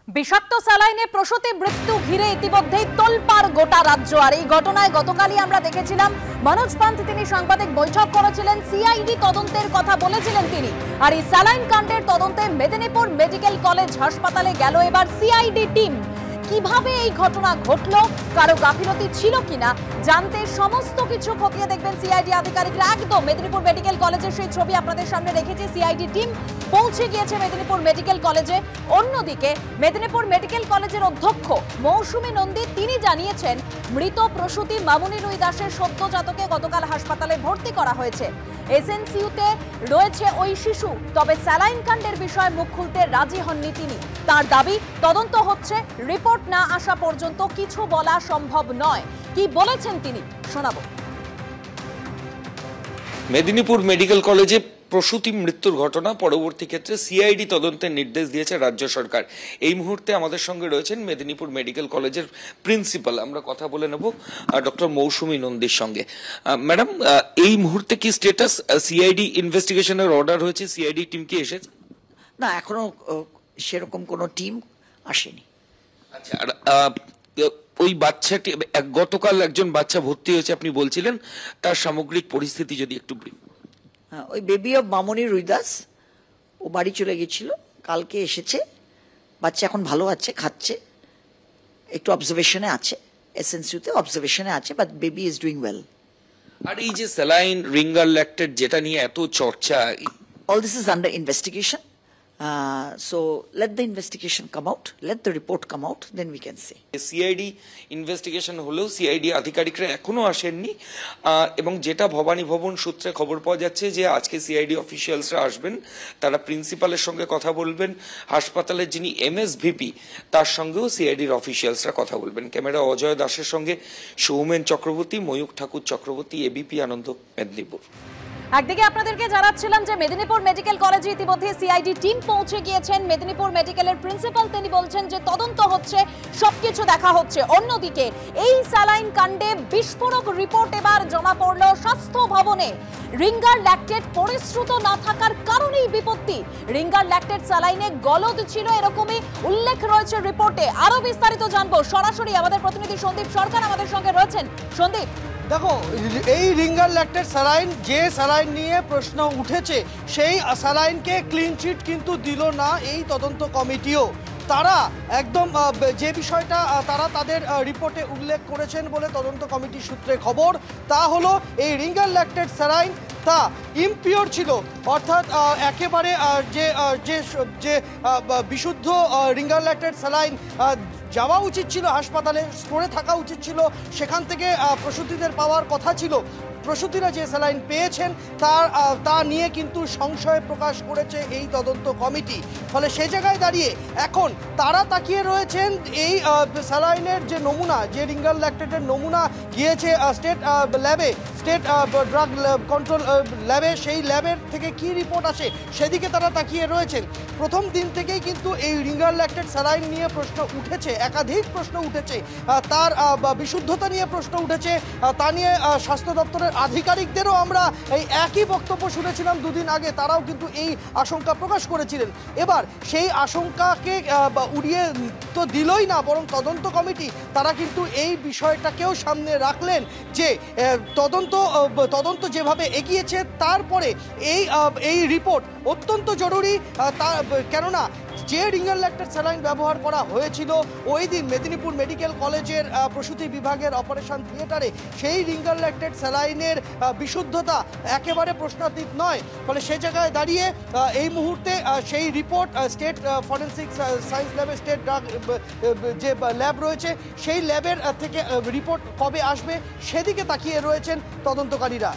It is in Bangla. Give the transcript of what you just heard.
বিষাক্ত স্যালাইনে প্রসূতি মৃত্যু ঘিরে ইতিমধ্যেই তোলপাড় গোটা রাজ্য। আর এই ঘটনায় গতকালই আমরা দেখেছিলাম মনোজ পান্থ তিনি সাংবাদিক বৈঠক করেছিলেন, সিআইডি তদন্তের কথা বলেছিলেন তিনি। আর এই স্যালাইন কাণ্ডের তদন্তে মেদিনীপুর মেডিকেল কলেজ হাসপাতালে গেল এবার সিআইডি টিম। কিভাবে এই ঘটনা ঘটলো, কারো গাফিলতি ছিল কিনা জানতে সমস্ত কিছু খতিয়ে দেখবেন সিআইডি আধিকারিকরা। একদম মেদিনীপুর মেডিকেল কলেজের সেই ছবি আপনাদের সামনে রেখেছি। সিআইডি টিম পৌঁছে গিয়েছে মেদিনীপুর মেডিকেল কলেজে। অন্যদিকে মেদিনীপুর মেডিকেল কলেজের অধ্যক্ষ মৌসুমী নন্দী তিনি জানিয়েছেন মৃত প্রসূতি মামুনি রুই দাসের সদ্যজাতকে গতকাল হাসপাতালে ভর্তি করা হয়েছে। এসএনসিইউতে রয়েছে ওই শিশু, তবে স্যালাইন কাণ্ডের বিষয়ে মুখ খুলতে রাজি হননি তিনি। তার দাবি তদন্ত হচ্ছে, রিপোর্ট না আসা পর্যন্ত কিছু বলা সম্ভব নয়। কি বলেছেন তিনি শোনাবো। মেদিনীপুর মেডিকেল কলেজে প্রসূতি মৃত্যুর ঘটনা পরবর্তী ক্ষেত্রে সিআইডি তদন্তের নির্দেশ দিয়েছে রাজ্য সরকার। এই মুহূর্তে আমাদের সঙ্গে রয়েছেন মেদিনীপুর মেডিকেল কলেজের প্রিন্সিপাল। আমরা কথা বলে নেব ডক্টর মৌসুমী নন্দীর সঙ্গে। ম্যাডাম, এই মুহূর্তে কি স্ট্যাটাস? সিআইডি ইনভেস্টিগেশনের অর্ডার হয়েছে, সিআইডি টিম কি এসেছে? না, এখনো সেরকম কোনো টিম আসেনি। আচ্ছা, আর ওই বাচ্চাটি গতকাল একজন বাচ্চা ভর্তি হয়েছে আপনি বলছিলেন, তার সামগ্রিক পরিস্থিতি যদি একটু ব্রিফ। ওই বেবি অফ মামনি রুইদাস, ও বাড়ি চলে গেছিল, কালকে এসেছে। বাচ্চা এখন ভালো আছে, খাচ্ছে, একটু অবজারভেশনে আছে, এসএনসিইউতে অবজারভেশনে আছে, but baby is doing well. আর এই যে স্যালাইন রিঙ্গার ল্যাক্টেট যেটা নিয়ে এত চর্চা, all this is under investigation. So let the investigation come out, let the report come out, then we can say. CID investigation হলেও সিআইডি আধিকারিকরা এখনো আসেননি, এবং যেটা ভবানী ভবন সূত্রে খবর পাওয়া যাচ্ছে যে আজকে সিআইডি অফিসিয়ালসরা আসবেন, তারা প্রিন্সিপালের সঙ্গে কথা বলবেন, হাসপাতালের যিনি এমএসভিপি তার সঙ্গেও সিআইডির অফিসিয়ালসরা কথা বলবেন। ক্যামেরা অজয় দাসের সঙ্গে সৌমেন চক্রবর্তী, ময়ূক ঠাকুর চক্রবর্তী, এবিপি আনন্দ, মেদিনীপুর। একদিকে আপনাদেরকে জানাচ্ছিলাম যে মেদিনীপুর মেডিকেল কলেজে ইতিমধ্যে সিআইডি টিম পৌঁছে গিয়েছেন। মেদিনীপুর মেডিকেলের প্রিন্সিপাল তিনি বলছেন যে তদন্ত হচ্ছে, সবকিছু দেখা হচ্ছে। অন্যদিকে এই স্যালাইন কাণ্ডে বিস্ফোরক রিপোর্ট এবার জমা পড়ল স্বাস্থ্য ভবনে। রিঙ্গার ল্যাক্টেট পরিশ্রুত না থাকার কারণেই বিপত্তি। রিঙ্গার ল্যাক্টেট স্যালাইনে গলদ ছিল এরকমই উল্লেখ রয়েছে রিপোর্টে। আরো বিস্তারিত জানবো, সরাসরি আমাদের প্রতিনিধি সন্দীপ সরকার আমাদের সঙ্গে রয়েছেন। সন্দীপ, দেখো, এই রিঙ্গার ল্যাক্টেট স্যালাইন, যে স্যালাইন নিয়ে প্রশ্ন উঠেছে সেই স্যালাইনকে ক্লিন চিট কিন্তু দিল না এই তদন্ত কমিটিও। তারা একদম যে বিষয়টা তারা তাদের রিপোর্টে উল্লেখ করেছেন বলে তদন্ত কমিটির সূত্রে খবর, তা হলো এই রিঙ্গার ল্যাক্টেট স্যালাইন তা ইমপিওর ছিল, অর্থাৎ একেবারে যে বিশুদ্ধ রিঙ্গার ল্যাক্টেট স্যালাইন যাওয়া উচিত ছিল হাসপাতালে, স্টোরে থাকা উচিত ছিল, সেখান থেকে প্রসূতিদের পাওয়ার কথা ছিল। প্রসূতিরা যে স্যালাইন পেয়েছেন তা নিয়ে কিন্তু সংশয় প্রকাশ করেছে এই তদন্ত কমিটি। ফলে সে জায়গায় দাঁড়িয়ে এখন তারা তাকিয়ে রয়েছেন এই স্যালাইনের যে নমুনা, যে রিঙ্গার ল্যাক্টেটের নমুনা গিয়েছে স্টেট ল্যাবে, স্টেট ড্রাগ কন্ট্রোল ল্যাবে, সেই ল্যাবের থেকে কি রিপোর্ট আসে সেদিকে তারা তাকিয়ে রয়েছেন। প্রথম দিন থেকেই কিন্তু এই রিঙ্গার ল্যাক্টেট স্যালাইন নিয়ে প্রশ্ন উঠেছে, একাধিক প্রশ্ন উঠেছে, তার বিশুদ্ধতা নিয়ে প্রশ্ন উঠেছে। তা নিয়ে স্বাস্থ্য দপ্তরের আধিকারিকদেরও আমরা এই একই বক্তব্য শুনেছিলাম দুদিন আগে, তারাও কিন্তু এই আশঙ্কা প্রকাশ করেছিলেন। এবার সেই আশঙ্কাকে উড়িয়ে তো দিলই না, বরং তদন্ত কমিটি তারা কিন্তু এই বিষয়টাকেও সামনে রাখলেন যে তদন্ত যেভাবে এগিয়েছে তারপরে এই রিপোর্ট অত্যন্ত জরুরি। কেননা যে রিঙ্গার ল্যাক্টেট স্যালাইন ব্যবহার করা হয়েছিল ওই দিন মেদিনীপুর মেডিকেল কলেজের প্রসূতি বিভাগের অপারেশন থিয়েটারে, সেই রিঙ্গার ল্যাক্টেট স্যালাইনের বিশুদ্ধতা একেবারে প্রশ্নাতীত নয়। ফলে সে জায়গায় দাঁড়িয়ে এই মুহূর্তে সেই রিপোর্ট স্টেট ফরেন্সিক সায়েন্স ল্যাবে, স্টেট ড্রাগ যে ল্যাব রয়েছে সেই ল্যাবের থেকে রিপোর্ট কবে আসবে সেদিকে তাকিয়ে রয়েছেন তদন্তকারীরা।